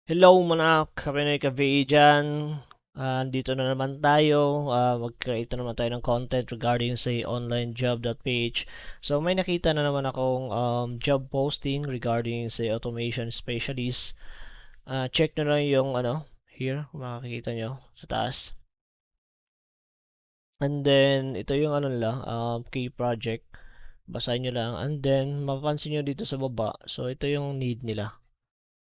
Hello mga Kapinoy Cafe dyan. Dito na naman tayo. Mag-create na naman tayo ng content regarding sa onlinejob.ph. So may nakita na naman akong job posting regarding sa automation specialist. Check nyo lang yung here, kung makikita nyo sa taas. And then ito yung key project. Basahin nyo lang. And then mapapansin nyo dito sa baba. So ito yung need nila.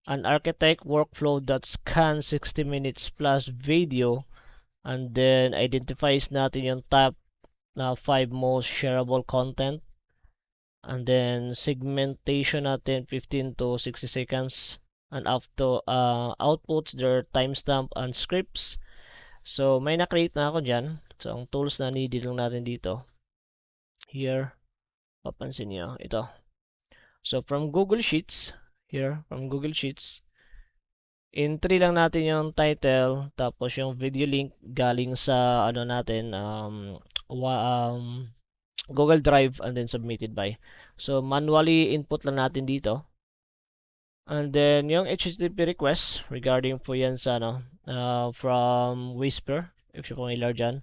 An architect workflow that scans 60 minutes plus video and then identifies natin yung top na 5 most shareable content and then segmentation natin 15 to 60 seconds and after outputs their timestamp and scripts. So may na-create na ako dyan. So ang tools na needed lang natin dito here, papansin niyo ito. So from Google Sheets, here from Google Sheets, entry lang natin yung title, tapos yung video link galing sa natin, Google Drive and then submitted by. So manually input lang natin dito. And then yung HTTP request regarding po yan sa from Whisper, if you're familiar dyan.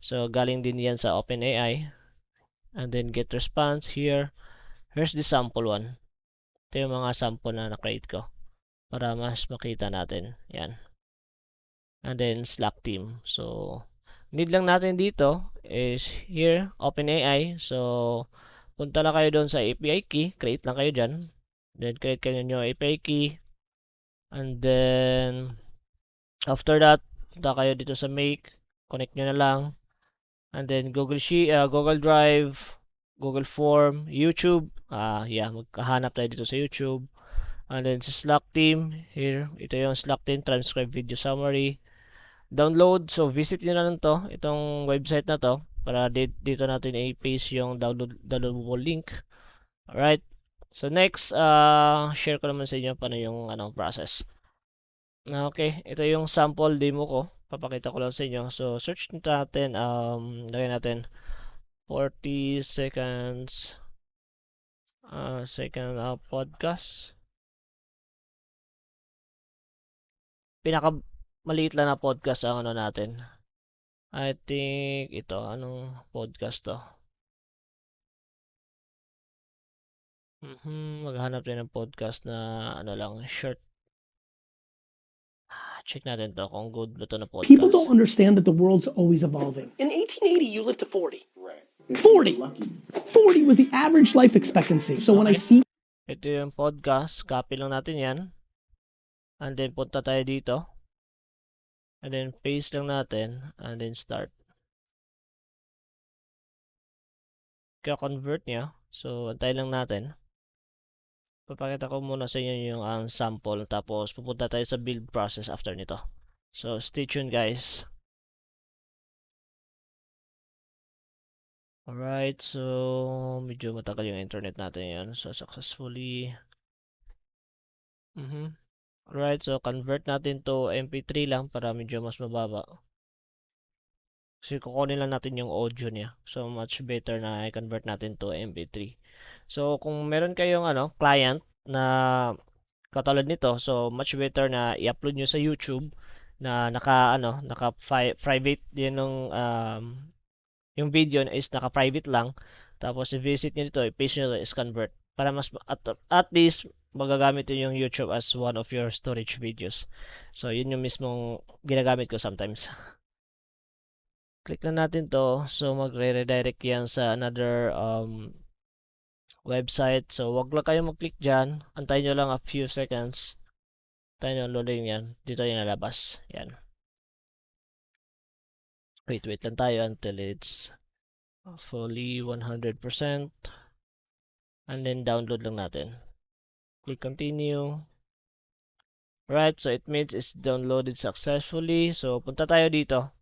So galing din yan sa OpenAI. And then get response here. Here's the sample one. Ito yung mga sample na na-create ko para mas makita natin. Yan. And then Slack team. So, need lang natin dito is here, OpenAI. So, punta lang kayo doon sa API key. Create lang kayo dyan. Then, create kayo nyo API key. And then, after that, punta kayo dito sa make. Connect nyo na lang. And then, Google Drive, Google Form, YouTube. Yeah, magkahanap tayo dito sa YouTube. And then, sa Slack team, here, ito yung Slack team, transcribe video summary. Download. So, visit nyo na lang to, itong website na to, para dito natin i-paste yung downloadable link. Alright. So, next, share ko naman sa inyo paano yung process. Okay, ito yung sample demo ko. Papakita ko lang sa inyo. So, search natin, lagay natin 40 seconds, second podcast. Pinaka maliit lang na podcast ang natin. I think ito, anong podcast to? Maghanap tayo ng podcast na lang, short. Check natin to kung good ba to na podcast. People don't understand that the world's always evolving. In 1880, you lived to 40. Right. 40! 40 was the average life expectancy. So when I see... Ito yung podcast. Copy lang natin yan. And then punta tayo dito. And then paste lang natin. And then start. Kaya convert niya. So, antay lang natin. Papakita ko muna sa inyo yung sample. Tapos pupunta tayo sa build process after nito. So, stay tuned guys. Alright, so medyo matagal yung internet natin yan. So, successfully. Alright, so convert natin to MP3 lang para medyo mas mababa. Kasi kukunin lang natin yung audio niya. So, much better na i-convert natin to MP3. So, kung meron kayong client na katulad nito, so much better na i-upload nyo sa YouTube na naka-private din ng yung video is naka-private lang. Tapos i-visit nyo dito, i-paste nyo is convert para mas at least magagamit nyo yung YouTube as one of your storage videos. So yun yung mismong ginagamit ko sometimes. Click lang natin to. So magre-redirect yan sa another website. So wag lang kayo mag-click dyan. Antayin nyo lang a few seconds. Antayin nyo loading yan. Dito yung nalabas. Yan. Wait lang tayo until it's fully 100%. And then download lang natin. Click continue. Right, so it means it's downloaded successfully. So punta tayo dito.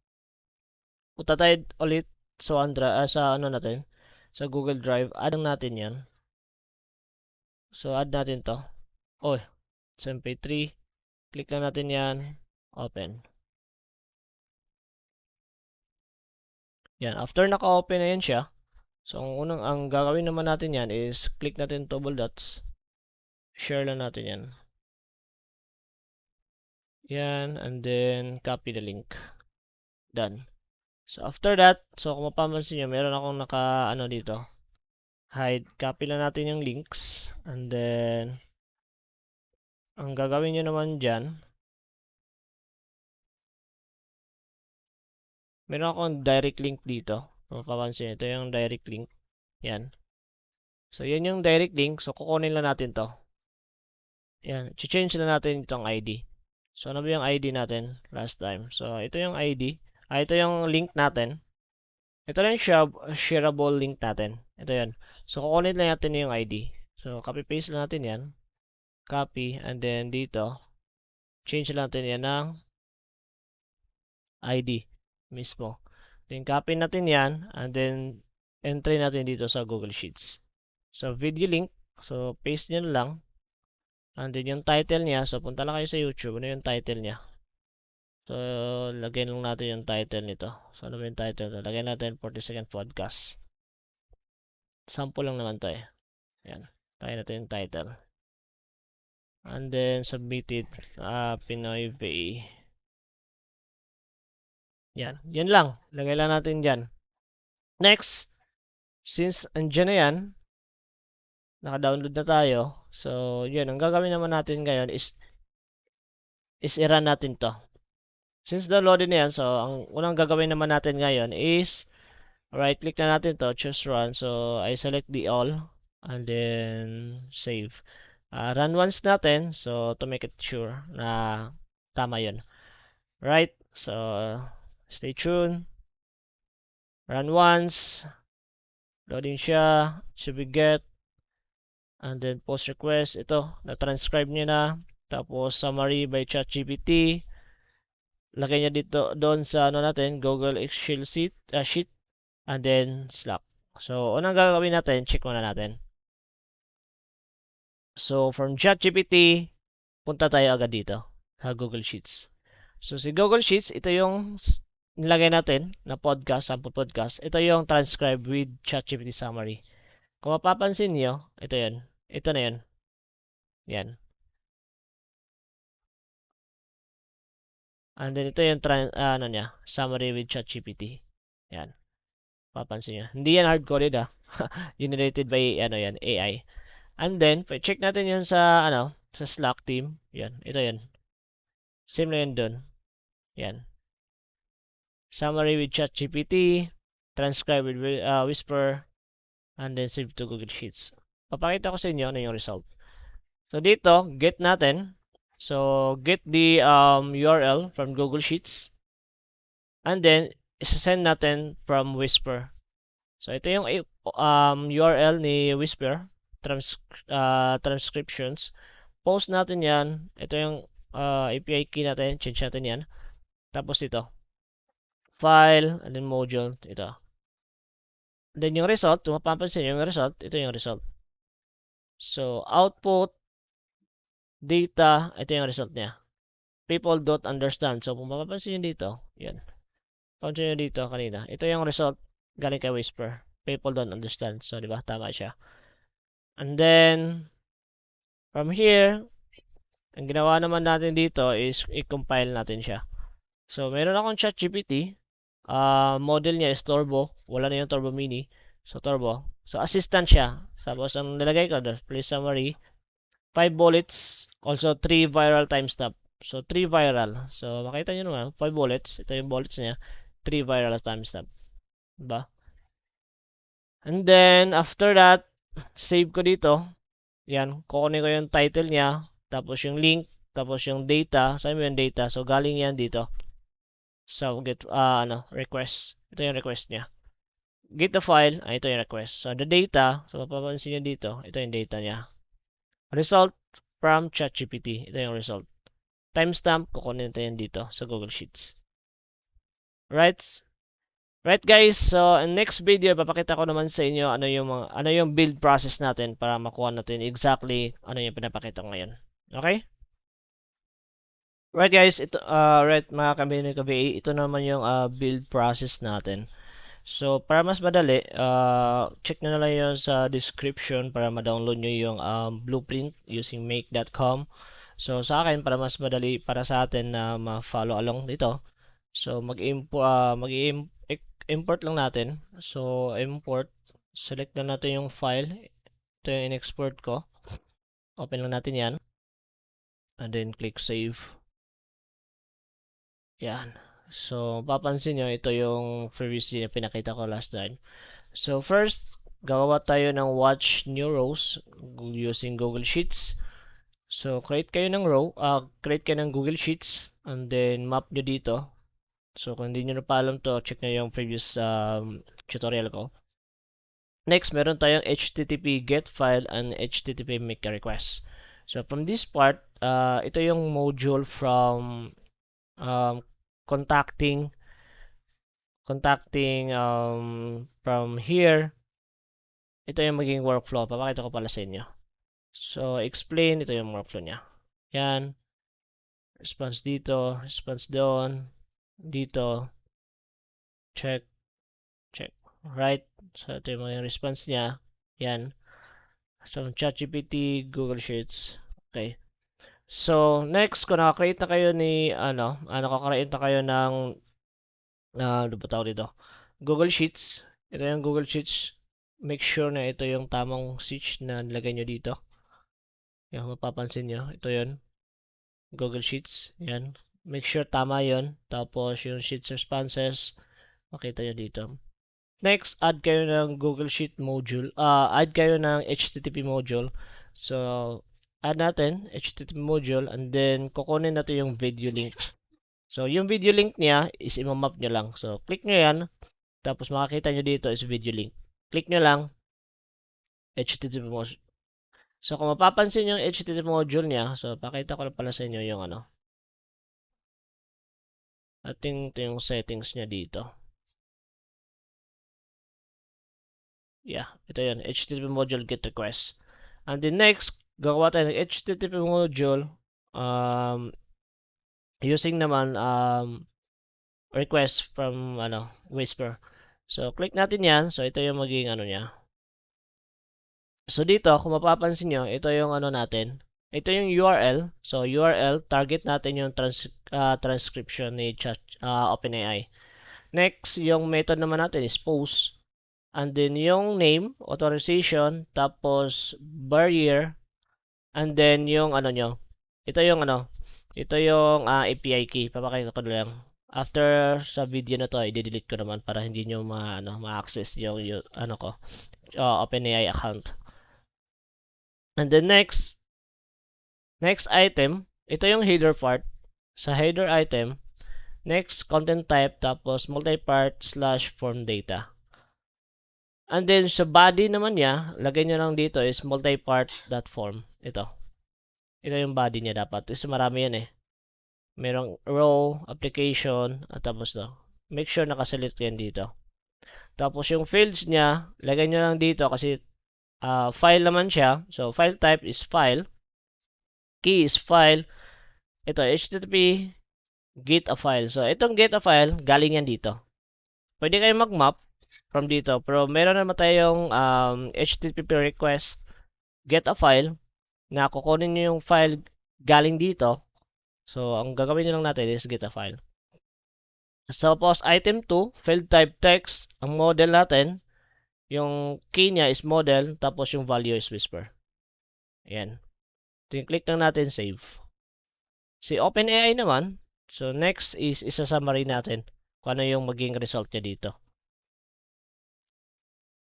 Punta tayo ulit sa sa natin, sa Google Drive. Add natin 'yan. So add natin 'to. Oh, it's MP3. Click lang natin 'yan. Open. Yan, after naka-open na yan siya. So ang gagawin naman natin 'yan is click natin double dots. Share lang natin 'yan. Yan, and then copy the link. Done. So after that, so kung mapapansin nyo, meron akong ano dito. Hide. Copy lang natin yung links. And then, ang gagawin nyo naman dyan, meron akong direct link dito. Kung mapapansin, ito yung direct link. Yan. So, yan yung direct link. So, kukunin lang natin to. Yan. Change lang natin itong ID. So, ano ba yung ID natin last time? So, ito yung ID. Ito yung link natin. Ito lang yung shareable link natin. Ito yan. So, kukunin lang natin yung ID. So, copy-paste lang natin yan. Copy. And then, dito, change lang natin yan ng ID mismo. Then, copy natin yan. And then, entry natin dito sa Google Sheets. So, video link. So, paste nyo lang. And then, yung title niya. So, punta lang kayo sa YouTube. Ano yung title niya? So, lagyan lang natin yung title nito. So, ano ba yung title? Lagyan natin 40-second podcast. Sample lang naman to eh. Yan. Lagyan natin yung title. And then, submitted. Pinoy Bay. Yan. Yan lang. Lagay lang natin dyan. Next, since andyan na yan, naka-download na tayo. So, yun. Ang gagawin naman natin ngayon is i-run natin to. Since downloaded na yan, so, ang unang gagawin naman natin ngayon is right-click na natin to, choose run. So, I select the all. And then, save. Run once natin. So, to make it sure na tama yun. Right? So, stay tuned. Run once. Loading siya. Should we get. And then post request. Ito. Na-transcribe niya na. Tapos summary by ChatGPT. Lagay niya dito doon sa ano natin. Google Excel sheet. And then Slack. So, unang gagawin natin. Check muna natin. So, from ChatGPT. Punta tayo agad dito. Sa Google Sheets. So, si Google Sheets. Ito yung nilagay natin na podcast, sample podcast. Ito yung transcribe with ChatGPT summary. Kung mapapansin nyo, ito yan. Ito na yan. Yan. And then ito yung ano niya, summary with ChatGPT. Yan. Papansin nyo. Hindi yan hard-coded Generated by ano yan, AI. And then, check natin yun sa ano, sa Slack team. Yan. Ito yan. Same na yun dun. Yan. Summary with ChatGPT. Transcribe with Whisper. And then save to Google Sheets. Papakita ko sa inyo ano yung result. So dito, get natin. So get the URL from Google Sheets. And then isa-send natin from Whisper. So ito yung URL ni Whisper, transcriptions. Post natin 'yan. Ito yung API key natin, change natin 'yan. Tapos ito. File and then module ito. Then yung result, kung mapapansin yung result, ito yung result. So, output, data, ito yung result niya. People don't understand. So, kung mapapansin nyo dito, yan. Pansin nyo dito kanina. Ito yung result galing kay Whisper. People don't understand. So, di ba? Tama siya. And then, from here, ang ginawa naman natin dito is i-compile natin siya. So, meron akong ChatGPT. Model niya is Turbo. Wala na yung Turbo Mini. So, Turbo. So, assistant siya. Tapos, ang nilagay ko doon, please summary. 5 bullets. Also, 3 viral timestamp. So, 3 viral. So, makita nyo naman, 5 bullets. Ito yung bullets niya. 3 viral timestamp. Diba? And then, after that, save ko dito. Yan. Kukunin ko yung title niya. Tapos yung link. Tapos yung data. Saan mo yung data? So, galing yan dito. So, get, request. Ito yung request niya. Get the file. Ito yung request. So, the data. So, mapapansin nyo dito. Ito yung data niya. Result from ChatGPT. Ito yung result. Timestamp. Kukunin ito yan dito sa Google Sheets. Right? Right guys, so in next video papakita ko naman sa inyo ano yung build process natin para makuha natin exactly ano yung pinapakita ko ngayon. Okay? Right guys, ito right mga kambini kabi, ito naman yung build process natin. So para mas madali, check na lang yun sa description para ma-download nyo yung blueprint using make.com. So sa akin, para mas madali para sa atin na ma-follow along dito, so mag-import lang natin. So import, select na natin yung file. Ito yung in-export ko. Open lang natin yan. And then click save. Yan. So papansin nyo, ito yung previously na pinakita ko last time. So first, gawa tayo ng watch new rows using Google Sheets. So create kayo ng Google Sheets and then map nyo dito. So kung hindi nyo na pa alam to, check nyo yung previous tutorial ko. Next, meron tayong HTTP get file and HTTP make a request. So from this part, ito yung module from contacting from here. Ito yung maging workflow. Papakita ko pala sa inyo. So explain, ito yung workflow niya. Yan. Response dito, response doon, dito, check, check. Right? So ito yung mga response niya. Yan. So ChatGPT, Google Sheets. Okay. So next, kung nakakreate na kayo nakakreate na kayo ng ano ba tawag dito? Google Sheets. Ito yung Google Sheets. Make sure na ito yung tamang sheets na nilagay nyo dito. Yung mapapansin nyo. Ito yun. Google Sheets. Yan. Make sure tama yon. Tapos yung Sheets responses, makita nyo dito. Next, add kayo ng Google Sheet module. Add kayo ng HTTP module. So, add natin HTTP module and then kukunin natin yung video link. So, yung video link niya is imamap nyo lang. So, click nyo yan. Tapos makakita nyo dito is video link. Click nyo lang HTTP module. So, kung mapapansin yung HTTP module niya, so, pakita ko na pala sa inyo yung ito yung settings niya dito. Yeah, ito yun. HTTP module get request. And the next, gagawa tayo ng HTTP module using naman request from Whisper. So, click natin yan. So, ito yung magiging niya. So, dito, kung mapapansin nyo, ito yung natin. Ito yung URL. So, URL, target natin yung transcription ni OpenAI. Next, yung method naman natin is post. And then yung name, authorization, tapos barrier, and then yung nyo. Ito yung API key. Papakita ko na lang. After sa video na to, i-delete ko naman para hindi nyo ma-access yung OpenAI account. And then next item, ito yung header part. Sa header item, next content type, tapos multi-part / form data. And then, sa body naman niya, lagay nyo lang dito is multipart.form. Ito. Ito yung body niya dapat. Kasi marami yan eh. Merong row, application, at tapos to. Make sure nakaselect yan dito. Tapos yung fields niya, lagay nyo lang dito kasi file naman siya. So, file type is file. Key is file. Ito, HTTP get a file. So, itong get a file, galing yan dito. Pwede kayo mag-map from dito. Pero meron naman tayong HTTP request get a file na kukunin nyo yung file galing dito. So, ang gagawin nyo lang natin is get a file. So, tapos item 2, field type text. Ang model natin, yung key niya is model, tapos yung value is Whisper. Ayan. Click lang natin save. Si OpenAI naman, so next is isa-summary natin kung ano yung maging result niya dito.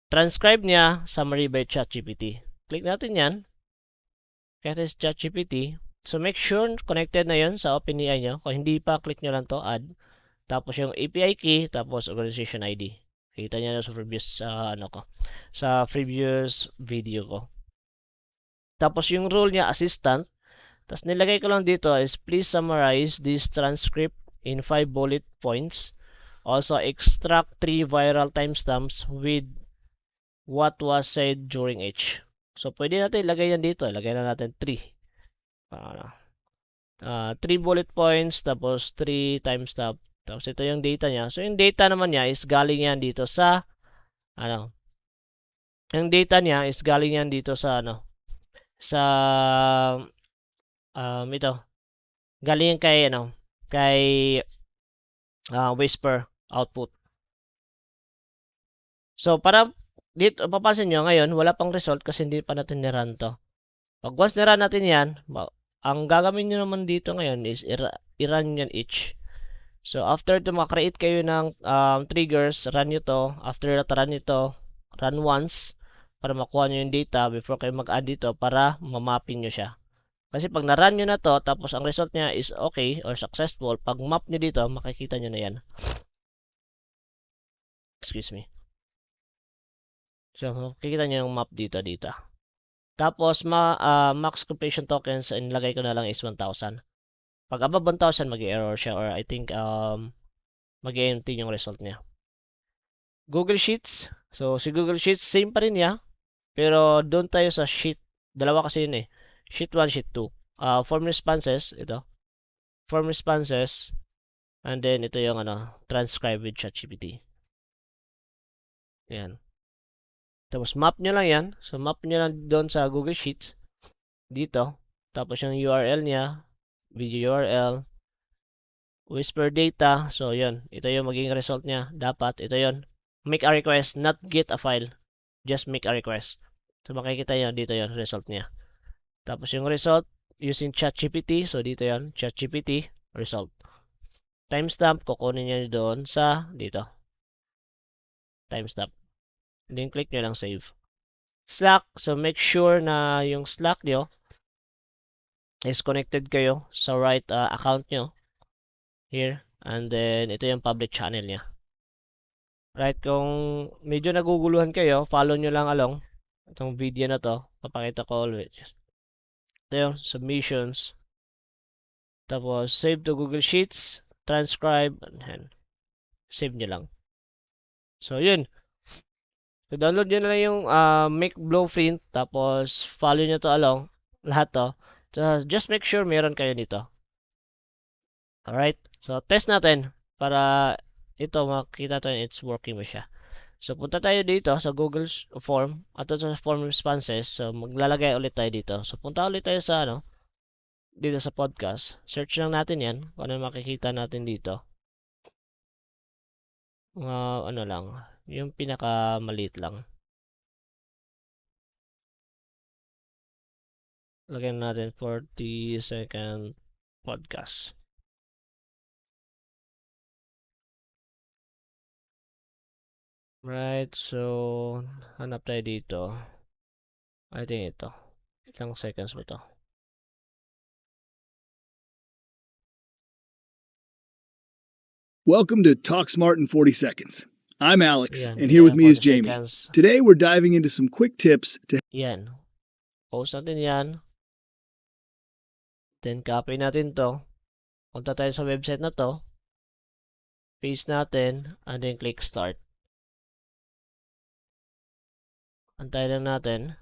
Transcribe niya, summary by ChatGPT. Click natin yan. Kaya is ChatGPT. So, make sure connected na yun sa OpenAI nyo. Kung hindi pa, click nyo lang to add. Tapos yung API key, tapos organization ID. Kita nyo na sa previous, sa previous video ko. Tapos yung role niya, assistant. Tapos nilagay ko lang dito is, please summarize this transcript in 5 bullet points. Also, extract 3 viral timestamps with what was said during each. So, pwede natin ilagay yan dito. Ilagay na natin 3. 3 bullet points, tapos 3 timestamp. Tapos ito yung data niya. So, yung data naman niya is galing yan dito sa, yung data niya is galing yan dito sa, sa ito, galing kay Whisper output. So, para dito, papansin nyo ngayon, wala pang result kasi hindi pa natin nirun to. Pag once nirun natin yan, ang gagawin nyo naman dito ngayon is i-run yan each. So, after to makreate kayo ng triggers, run nyo to. After that, run nyo to, run once para makuha nyo yung data before kayo mag-add dito para mamapin nyo siya. Kasi pag na-run nyo na to, tapos ang result niya is okay or successful, pag map nyo dito, makikita nyo na yan. Excuse me. So, makikita nyo yung map dito. Tapos, max completion tokens, inilagay ko na lang is 1,000. Pag above 1,000, mag-error siya or I think mag-empty yung result niya. Google Sheets. So, si Google Sheets, same pa rin niya. Pero, doon tayo sa sheet. Dalawa kasi yun eh. Sheet 1, Sheet 2. Form responses, ito. Form responses. And then, ito yung transcribe with ChatGPT. Yan. Tapos, map nyo lang yan. So, map nyo lang doon sa Google Sheets. Dito. Tapos, yung URL niya. Video URL. Whisper data. So, yun. Ito yung magiging result niya. Dapat, ito yun. Make a request, not get a file. Just make a request. So, makikita nyo, dito yun, result niya. Tapos, yung result, using ChatGPT. So, dito yun, ChatGPT, result. Timestamp, kukunin nyo doon sa, dito. Timestamp. Then, click nyo lang save. Slack, so make sure na yung Slack nyo is connected kayo sa right account nyo. Here. And then, ito yung public channel niya. Right, kung medyo naguguluhan kayo, follow nyo lang along itong video na to. Papakita ko always. Ito yung submissions. Tapos, save to Google Sheets, transcribe, and save nyo lang. So, yun. So, download nyo na lang yung make blueprint, tapos follow nyo to along, lahat to. So, just make sure meron kayo nito. Alright? So, test natin para ito makita tayo it's working ba siya. So, punta tayo dito sa Google Form at sa form responses. So, maglalagay ulit tayo dito. So, punta ulit tayo sa dito sa podcast. Search lang natin yan kung ano makikita natin dito. Lang, yung pinaka maliit lang. Lagyan natin 40-second podcast. Right, so hanap tayo dito. I think ito. Ilang seconds ba ito? Welcome to Talk Smart in 40 Seconds. I'm Alex, Yan, and here with me is 40 Jamie. seconds. Today we're diving into some quick tips to Yan. Post natin yan. Then copy natin to. Punta tayo sa website na to. Paste natin. And then click start. Antay lang natin.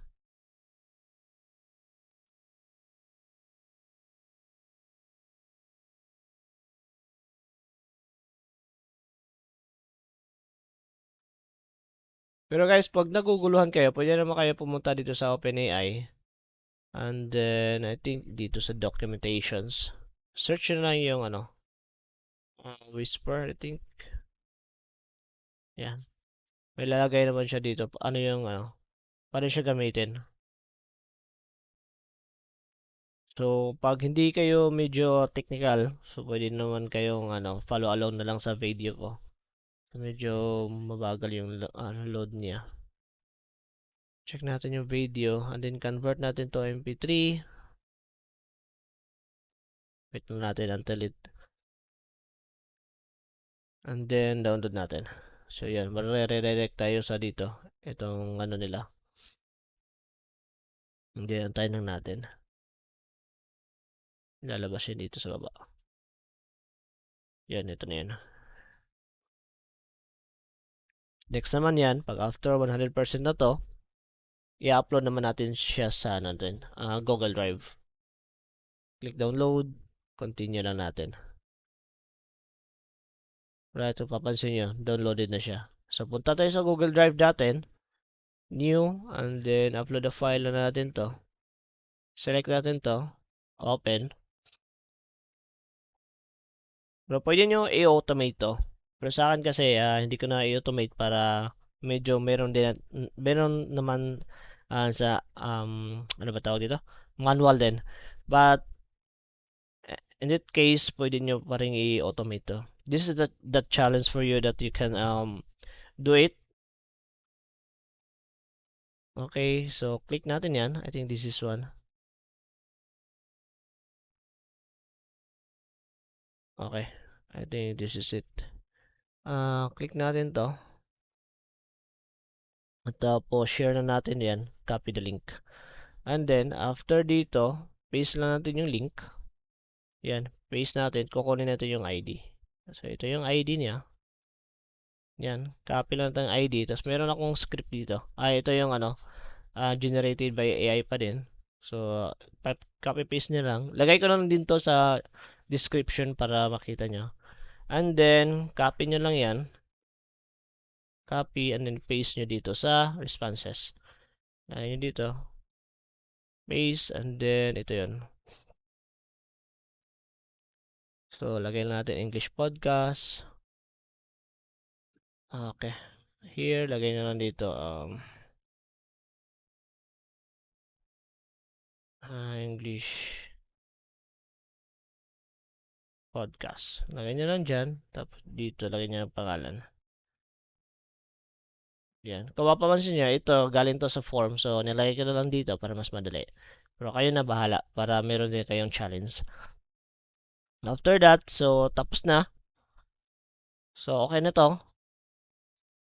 Pero guys, pag naguguluhan kayo, pwede naman kayo pumunta dito sa OpenAI. And then, I think dito sa documentations. Search nyo lang yung Whisper, I think. Yan. May lalagay naman siya dito. Ano yung paano siya gamitin. So, pag hindi kayo medyo technical, so pwede naman kayong follow along na lang sa video ko. So, medyo mabagal yung load niya. Check natin yung video and then convert natin to MP3. Wait lang natin until it and then download natin. So yan, re-redirect tayo sa dito. Itong nila. Hindi, antayin lang natin. Lalabas yun dito sa baba. Yan, ito na yan. Next naman yan, pag after 100% na to, i-upload naman natin siya sa Google Drive. Click download, continue lang natin. Right, so papansin nyo, downloaded na siya. So punta tayo sa Google Drive natin, new, and then upload the file na natin to. Select natin to. Open. Pero pwede nyo i-automate to. Pero sa akin kasi, hindi ko na i-automate para medyo meron naman sa, ano ba tawag dito? Manual din. But, in that case, pwede nyo pa rin i-automate to. This is the challenge for you that you can do it. Okay, so click natin yan. I think this is one. Okay, I think this is it. Click natin to. At tapos, share na natin yan. Copy the link. And then, after dito, paste lang natin yung link. Yan, paste natin. Kukunin natin yung ID. So, ito yung ID niya. Yan, copy lang natin yung ID. Tapos, meron akong script dito. Ito yung generated by AI pa din. So, copy-paste nyo lang. Lagay ko lang din to sa description para makita nyo. And then, copy nyo lang yan. Copy and then paste nyo dito sa responses. Lagay nyo dito. Paste and then, ito yun. So, lagay lang natin English podcast. Okay. Here, lagay na lang dito. English podcast. Lagay nyo lang dyan. Tapos dito, lagay nyo ang pangalan. Yan. Kung mapapansin nyo, ito, galing to sa form. So, nilagay ko na lang dito para mas madali. Pero kayo na bahala para meron din kayong challenge. After that, so, tapos na. So, okay na to.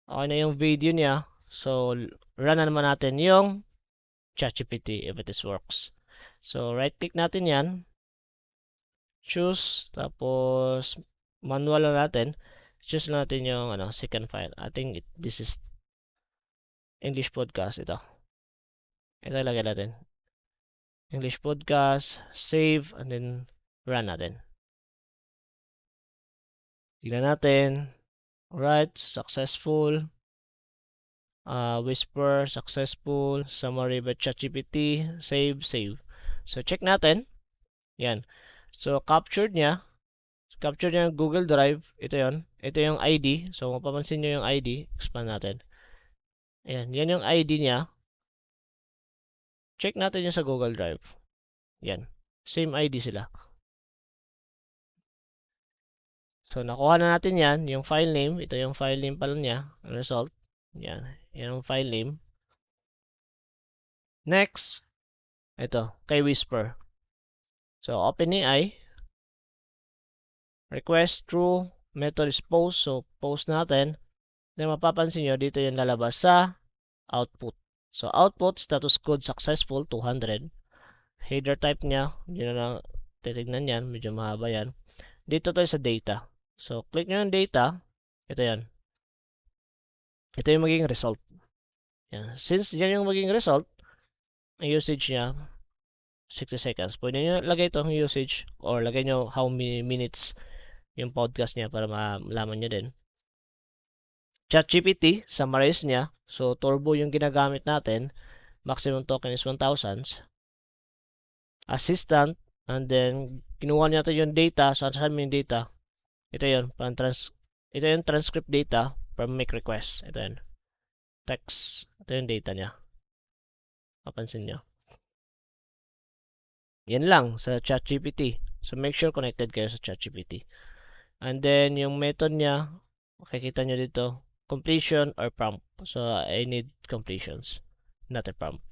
Okay na yung video niya. So, run na naman natin yung ChatGPT if it is works. So, right-click natin yan. Choose. Tapos, manual na natin. Choose natin yung second file. I think this is English podcast. Ito. Ito ilagay natin. English podcast. Save. And then, run natin. Tignan natin. Alright. Successful. Whisper. Successful. Summary by ChatGPT. Save. Save. So, check natin. Yan. So, captured niya yung Google Drive. Ito yon. Ito yung ID. So, mapapansin nyo yung ID. Expand natin. Ayan. Yan yung ID niya. Check natin yung sa Google Drive. Yan. Same ID sila. So, nakuha na natin yan. Yung file name. Ito yung file name pala niya. Result. Yan. Yan yung file name. Next. Ito. Kay Whisper. So, OpenAI. Request true. Method is post. So, post natin. Then, mapapansin nyo, dito yung lalabas sa output. So, output, status code successful, 200. Header type niya, hindi na lang titignan yan. Medyo mahaba yan. Dito tayo sa data. So, click nyo yung data. Ito yan. Ito yung magiging result. Yan. Since yan yung magiging result, ang usage niya, 60 seconds. Pwede nyo lagay itong usage or lagay nyo how many minutes yung podcast niya para malaman nyo din. ChatGPT, summarize niya. So, turbo yung ginagamit natin. Maximum token is 1,000. Assistant, and then, kinuha natin yung data. So, saan mo yung data? Ito yun. Ito yung transcript data from make request. Ito yun. Text. Ito yung data niya. Mapansin nyo. Yan lang sa ChatGPT. So, make sure connected kayo sa ChatGPT. And then, yung method niya, makikita nyo dito, completion or prompt. So, I need completions, not a prompt.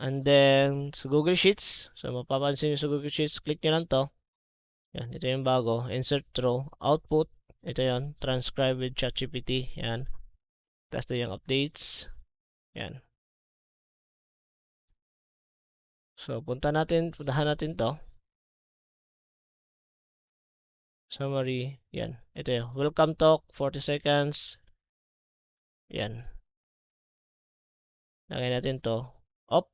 And then, sa Google Sheets, so mapapansin nyo sa Google Sheets, click nyo lang to. Yan, ito yung bago. Insert row, output. Ito yan, transcribe with ChatGPT. Yan. Tapos ito yung updates. Yan. So, puntahan natin to. Summary. Yan. Ito yung welcome talk, 40 seconds. Yan. Lagay natin to.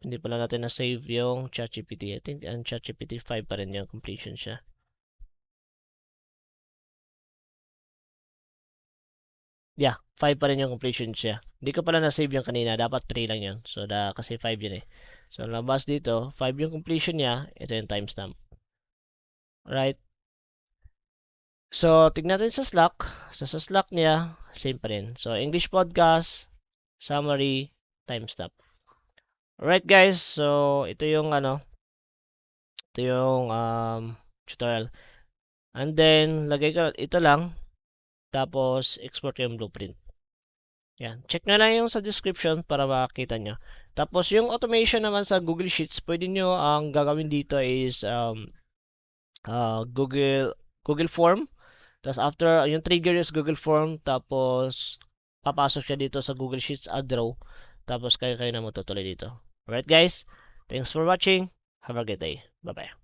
Hindi pala natin na-save yung ChatGPT. I think ang ChatGPT 5 pa rin yung completion siya. Yeah, 5 pa rin yung completion siya. Hindi ko pala na-save yung kanina. Dapat 3 lang yun. So, kasi 5 yun eh. So, labas dito, 5 yung completion niya, ito yung timestamp. Right? So, tignan natin sa Slack. So, sa Slack niya, same pa rin. So, English podcast, summary, timestamp. Alright guys, so ito yung tutorial. And then, lagay ka ito lang, tapos export yung blueprint. Yan. Check na lang yung sa description para makakita nyo. Tapos, yung automation naman sa Google Sheets, pwede nyo ang gagawin dito is Google Form. Tapos, after, yung trigger is Google Form. Tapos, papasok siya dito sa Google Sheets add row. Tapos, kayo na matutuloy dito. Alright guys, thanks for watching. Have a good day. Bye-bye.